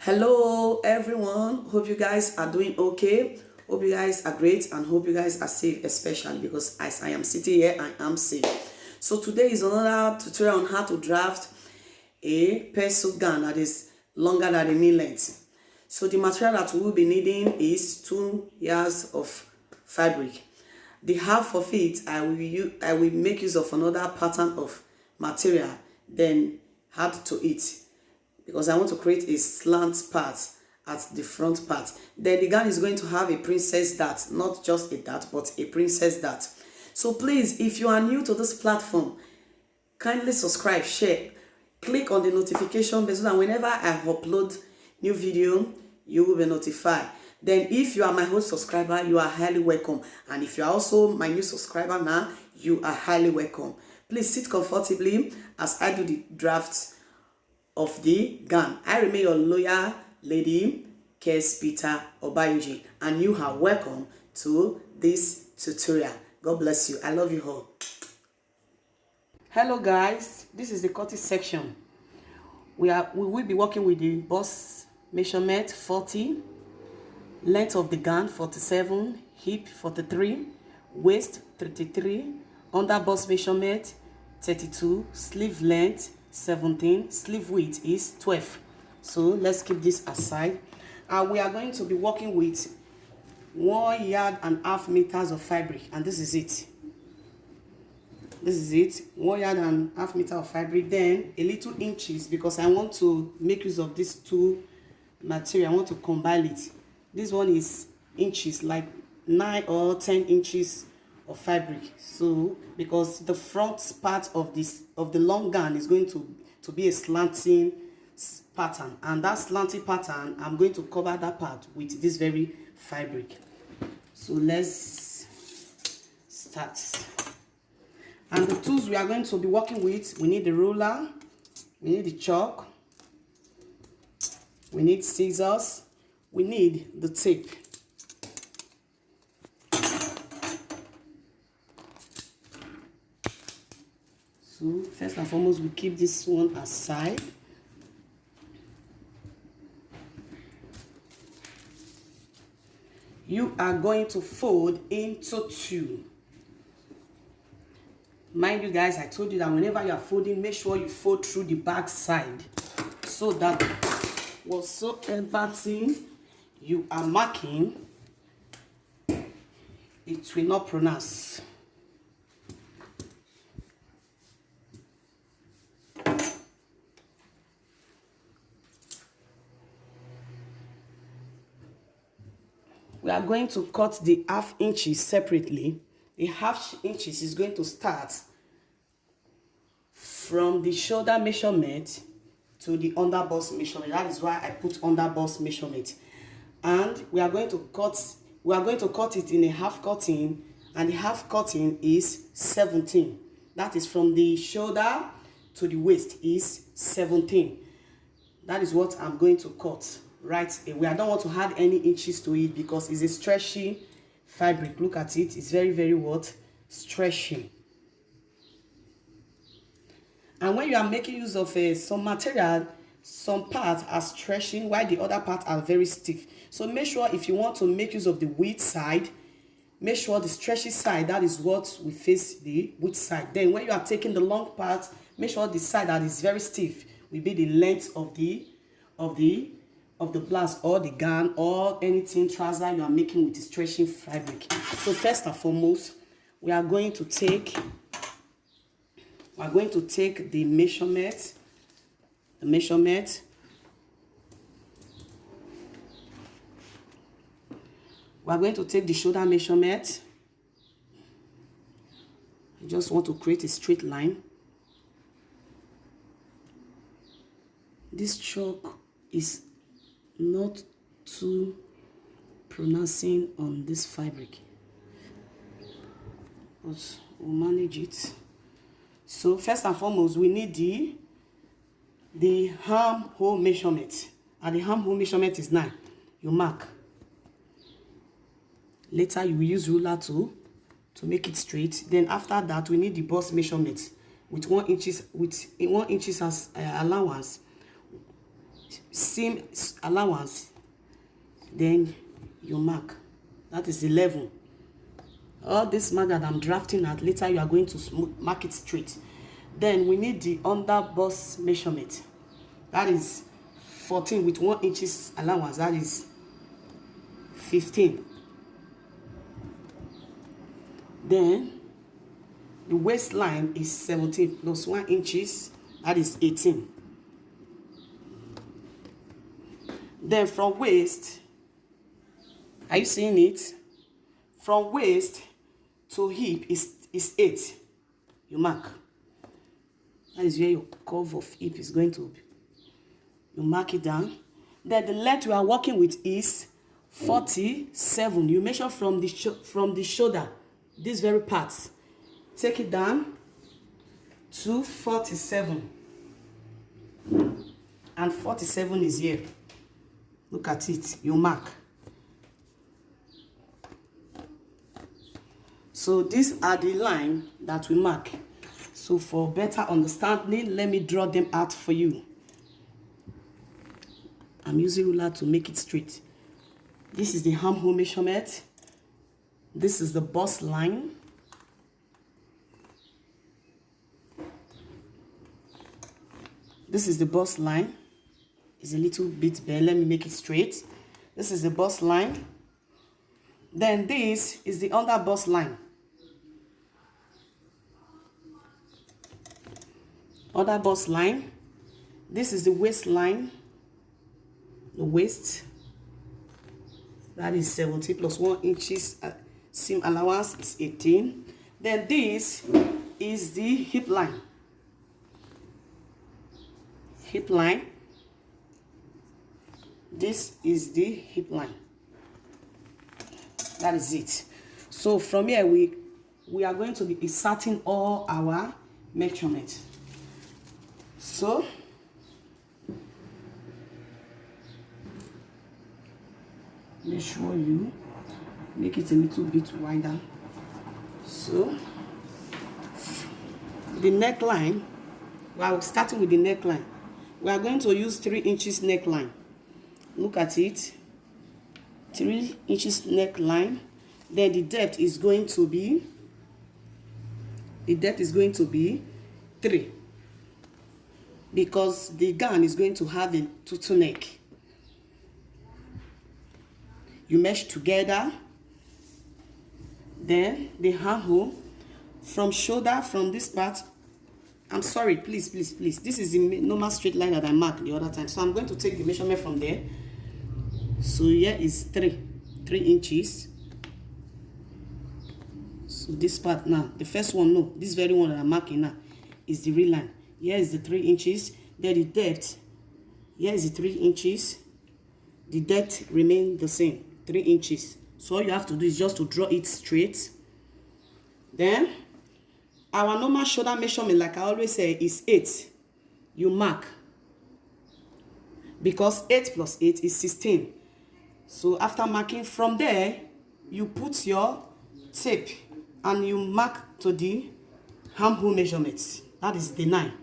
Hello everyone, hope you guys are doing okay. Hope you guys are great and hope you guys are safe, especially because as I am sitting here, I am safe. So today is another tutorial on how to draft a pencil gun that is longer than the knee length. So the material that we will be needing is 2 yards of fabric. The half of it I will make use of another pattern of material, then add to it, because I want to create a slant part at the front part. Then the gown is going to have a princess dart, not just a dart, but a princess dart. So please, if you are new to this platform, kindly subscribe, share, click on the notification bell so that whenever I upload new video, you will be notified. Then if you are my old subscriber, you are highly welcome. And if you are also my new subscriber now, you are highly welcome. Please sit comfortably as I do the draft of the gown. I remain your loyal lady, Kess Peter Obayuji, and you are welcome to this tutorial. God bless you. I love you all. Hello guys, this is the cutting section. We will be working with the bust measurement 40, length of the gown 47, hip 43, waist 33, under bust measurement 32, sleeve length 17, sleeve width is 12. So let's keep this aside. We are going to be working with 1.5 meters of fabric, and this is it. This is it, 1.5 meters of fabric. Then a little inches, because I want to make use of these two material. I want to combine it. This one is inches, like 9 or 10 inches of fabric. So because the front part of the long gown is going to be a slanting pattern, and that slanting pattern, I'm going to cover that part with this very fabric. So let's start. And the tools we are going to be working with, we need the ruler, we need the chalk, we need scissors, we need the tape. So first and foremost, we keep this one aside. You are going to fold into 2. Mind you guys, I told you that whenever you are folding, make sure you fold through the back side, so that whatsoever thing you are marking, it will not pronounce. We are going to cut the 1/2 inches separately. The 1/2 inches is going to start from the shoulder measurement to the under bust measurement. That is why I put under bust measurement. And we are going to cut it in a half cutting, and the half cutting is 17. That is from the shoulder to the waist is 17. That is what I'm going to cut right away. I don't want to add any inches to it because it's a stretchy fabric. Look at it, it's very, very stretchy. And when you are making use of some material, some parts are stretching while the other parts are very stiff. So make sure, if you want to make use of the width side, make sure the stretchy side, that is what we face the width side. Then when you are taking the long part, make sure the side that is very stiff will be the length of the blouse or the gown or anything trouser you are making with the stretching fabric. So first and foremost, we are going to take the measurement. We are going to take the shoulder measurement. I just want to create a straight line. This chalk is not too pronouncing on this fabric, but we'll manage it. So first and foremost, we need the armhole measurement, and the armhole measurement is 9. You mark. Later you will use ruler to make it straight. Then after that, we need the bust measurement with 1 inch as allowance. seam allowance, then you mark. That is 11. All this mark that I'm drafting at, later you are going to mark it straight. Then we need the under bust measurement. That is 14 with 1 inches allowance. That is 15. Then the waistline is 17 plus 1 inches. That is 18. Then from waist, are you seeing it? From waist to hip is 8. You mark. That is where your curve of hip is going to be. You mark it down. Then the length we are working with is 47. You measure from the shoulder, this very part. Take it down to 47. And 47 is here. Look at it. You mark. So these are the line that we mark. So for better understanding, let me draw them out for you. I'm using ruler to make it straight. This is the armhole measurement. This is the bust line. This is the bust line. It's a little bit bare. Let me make it straight. This is the bust line. Then this is the under bust line. Under bust line. This is the waistline. The waist. That is 70 plus 1 inches seam allowance is 18. Then this is the hip line. Hip line. This is the hip line. That is it. So from here we are going to be inserting all our measurements. So make sure you make it a little bit wider. So the neckline, while starting with the neckline, we are going to use 3 inches neckline. Look at it. 3 inches neckline. Then the depth is going to be 3, because the gown is going to have a tutu neck. You mesh together. Then the armhole from shoulder, from this part. I'm sorry, please. This is the normal straight line that I marked the other time. So I'm going to take the measurement from there. So here is 3 inches. So this part now, the first one, no, this very one that I'm marking now is the real line. Here is the 3 inches. Then the depth, here is the 3 inches. The depth remains the same, 3 inches. So all you have to do is just to draw it straight. Then our normal shoulder measurement, like I always say, is 8. You mark. Because 8 plus 8 is 16. So after marking from there, you put your tape and you mark to the armhole measurements. That is the 9.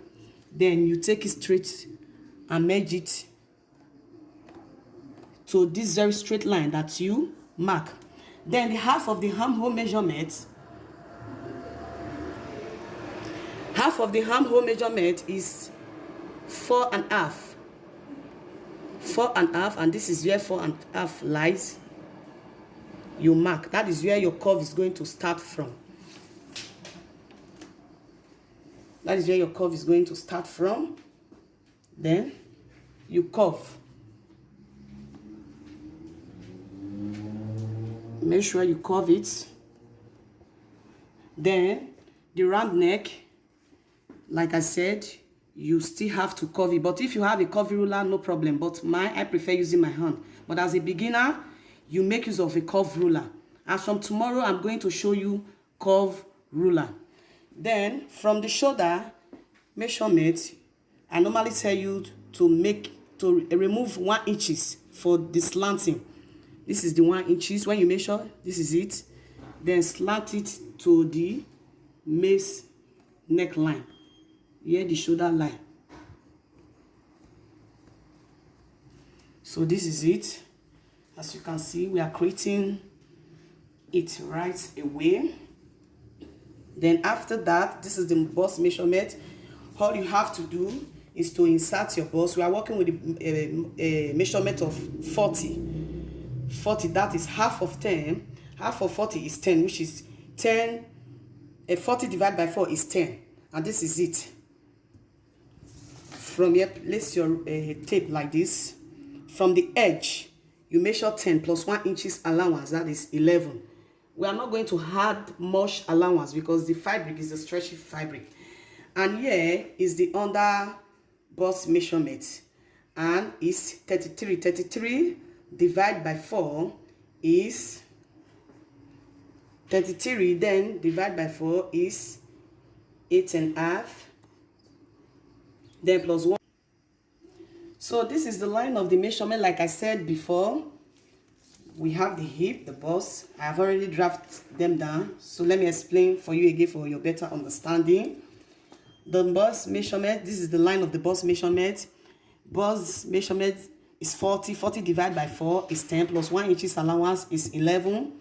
Then you take it straight and merge it to this very straight line that you mark. Then the half of the armhole measurement, is 4.5. 4.5, and this is where 4.5 lies. You mark. That is where your curve is going to start from. That is where your curve is going to start from. Then you curve. Make sure you curve it. Then the round neck, like I said, you still have to curve it. But if you have a curvy ruler, no problem. But I prefer using my hand. But as a beginner, you make use of a curve ruler. As from tomorrow, I'm going to show you curve ruler. Then from the shoulder measurement, I normally tell you to remove 1 inches for the slanting. This is the 1 inches. When you measure, this is it. Then slant it to the mace neckline. Here the shoulder line. So this is it. As you can see, we are creating it right away. Then after that, this is the bust measurement. All you have to do is to insert your bust. We are working with a measurement of 40. That is half of 10. Half of 40 is 10, which is 10. 40 divided by 4 is 10. And this is it. From here, place your tape like this. From the edge, you measure 10 plus 1 inches allowance. That is 11. We are not going to add much allowance because the fabric is a stretchy fabric. And here is the under bust measurement. And it's 33. 33 divided by 4 is 33. Then divided by 4 is 8.5. Then plus 1. So this is the line of the measurement. Like I said before, we have the hip, the bust. I have already drafted them down. So let me explain for you again for your better understanding. The bust measurement, this is the line of the bust measurement. Bust measurement is 40. 40 divided by 4 is 10 plus 1 inches allowance is 11.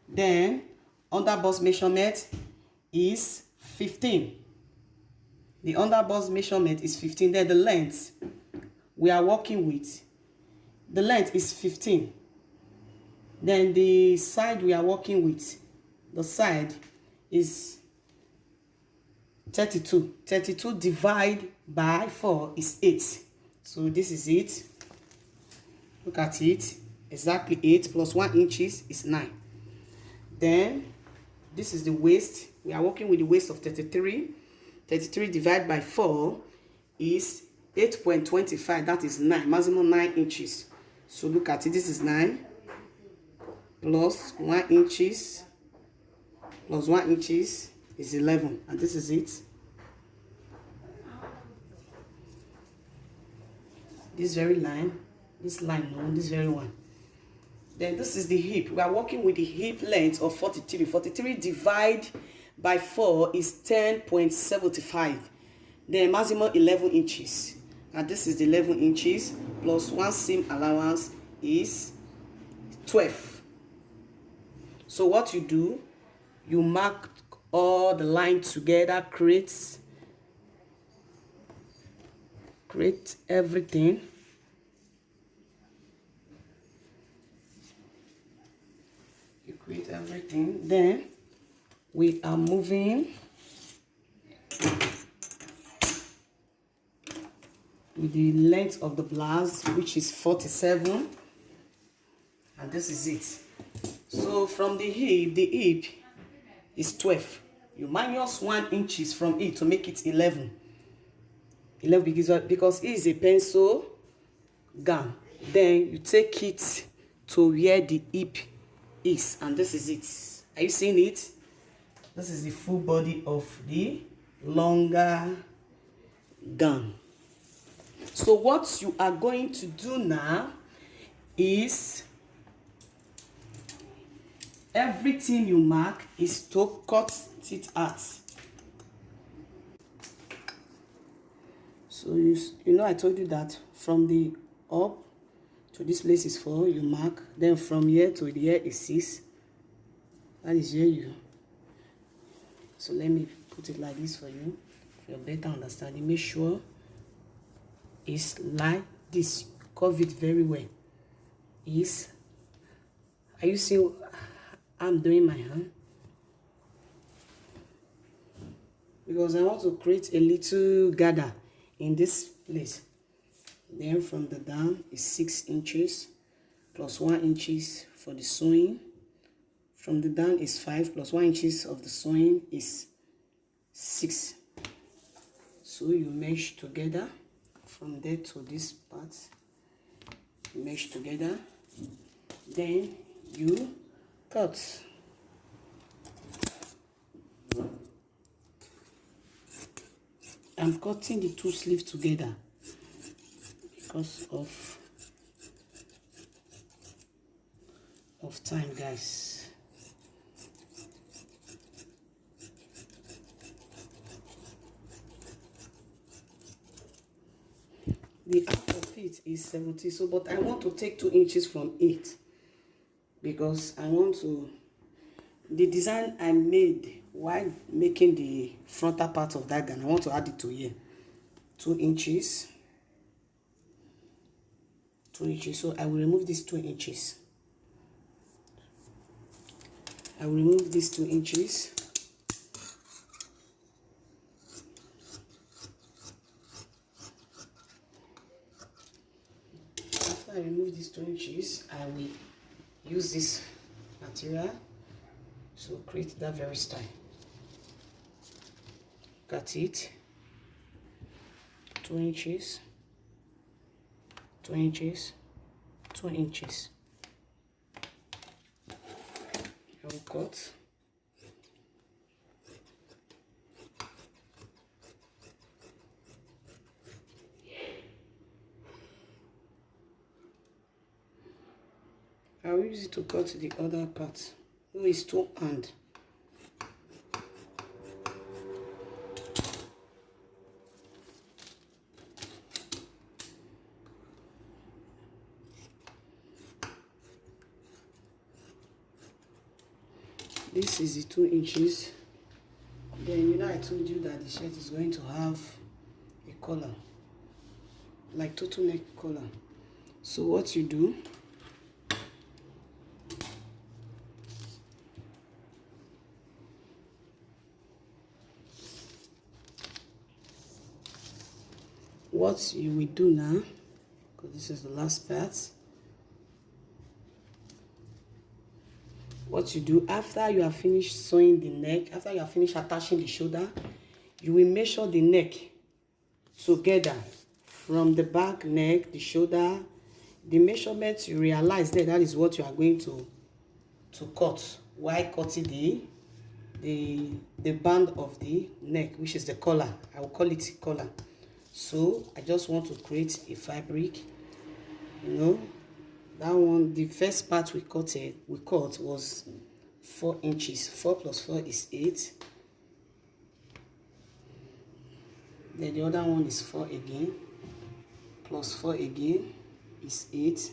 Then under bust measurement is 15. The under bust measurement is 15. Then the length we are working with, the length is 15. Then the side we are working with, the side is 32. 32 divided by 4 is 8. So this is it. Look at it. Exactly 8 plus 1 inches is 9. Then this is the waist. We are working with the waist of 33. 33 divided by 4 is 8.25. That is 9. Maximum 9 inches. So look at it. This is 9 plus 1 inches plus 1 inches is 11. And this is it. This very line. This line, no, this very one. Then this is the hip. We are working with the hip length of 43. 43 divided by 4 is 10.75. Then maximum 11 inches. And this is the 11 inches plus 1 seam allowance is 12. So what you do, you mark all the lines together, create everything. You create everything. Then we are moving with the length of the blouse, which is 47. And this is it. So from the hip is 12. You minus 1 inches from it to make it 11. 11 because it is a pencil gown. Then you take it to where the hip is, and this is it. Are you seeing it? This is the full body of the longer gown. So what you are going to do now is everything you mark is to cut it out. So you know I told you that from the up to this place is 4, you mark. Then from here to here is 6. That is where you. So let me put it like this for you, for your better understanding. Make sure it's like this. Curve it very well. Are you seeing I'm doing my hand? Because I want to create a little gather in this place. Then from the down is 6 inches plus 1 inches for the sewing. From the down is 5 plus 1 inches of the sewing is 6. So you mesh together from there to this part. You mesh together. Then you cut. I'm cutting the two sleeves together because of time, guys. The half of it is 17. So but I want to take 2 inches from it because I want to, the design I made while making the frontal part of that gown, I want to add it to here. 2 inches. 2 inches. So I will remove these 2 inches. I will remove these 2 inches. After I remove these 2 inches, I will use this material to create that very style. Look at it. 2 inches. 2 inches. 2 inches. I will cut. I will use it to cut the other part. Oh, it's 2 hand. This is the 2 inches. Then you know I told you that the shirt is going to have a collar, like total neck collar. So what you do, what you will do now, because this is the last part, what you do after you have finished sewing the neck, after you have finished attaching the shoulder, you will measure the neck together from the back neck, the shoulder, the measurement you realize there, that is what you are going to cut while cutting the band of the neck, which is the collar. I will call it collar. So I just want to create a fabric, you know. That one, the first part we cut was 4 inches. 4 plus 4 is 8. Then the other one is 4 again. Plus 4 again is 8.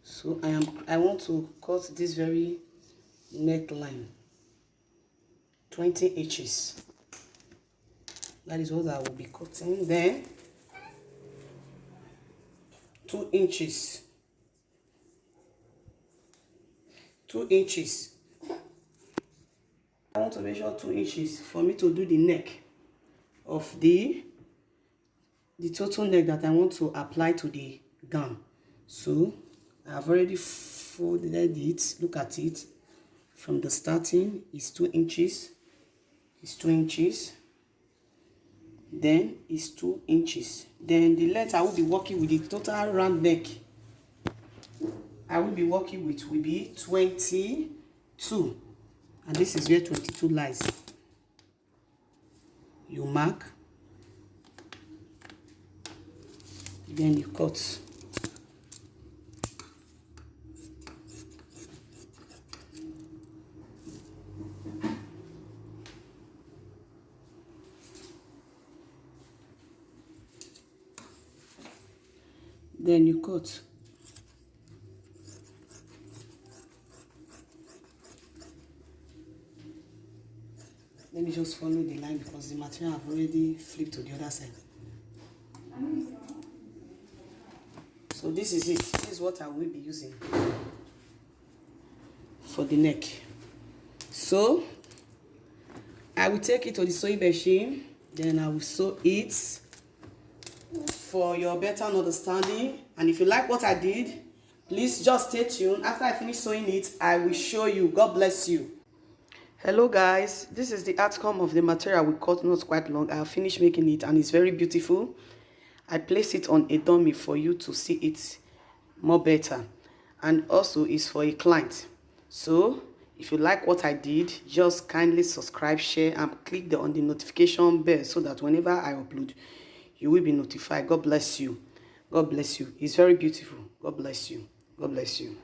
So I want to cut this very neckline 20 inches. That is what I will be cutting. Then 2 inches. 2 inches. I want to measure 2 inches for me to do the neck of the total neck that I want to apply to the gown. So I have already folded it. Look at it. From the starting is 2 inches. It's 2 inches. Then is 2 inches. Then the length I will be working with, the total round neck I will be working with will be 22, and this is where 22 lies. You mark, then you cut. Then you cut. Let me just follow the line because the material have already flipped to the other side. So this is it. This is what I will be using for the neck. So I will take it to the sewing machine, then I will sew it for your better understanding. And if you like what I did, please just stay tuned. After I finish sewing it, I will show you. God bless you. Hello guys, this is the outcome of the material we cut not quite long. I have finished making it and it's very beautiful. I placed it on a dummy for you to see it more better, and also it's for a client. So if you like what I did, just kindly subscribe, share, and click on the notification bell so that whenever I upload, you will be notified. God bless you. God bless you. It's very beautiful. God bless you. God bless you.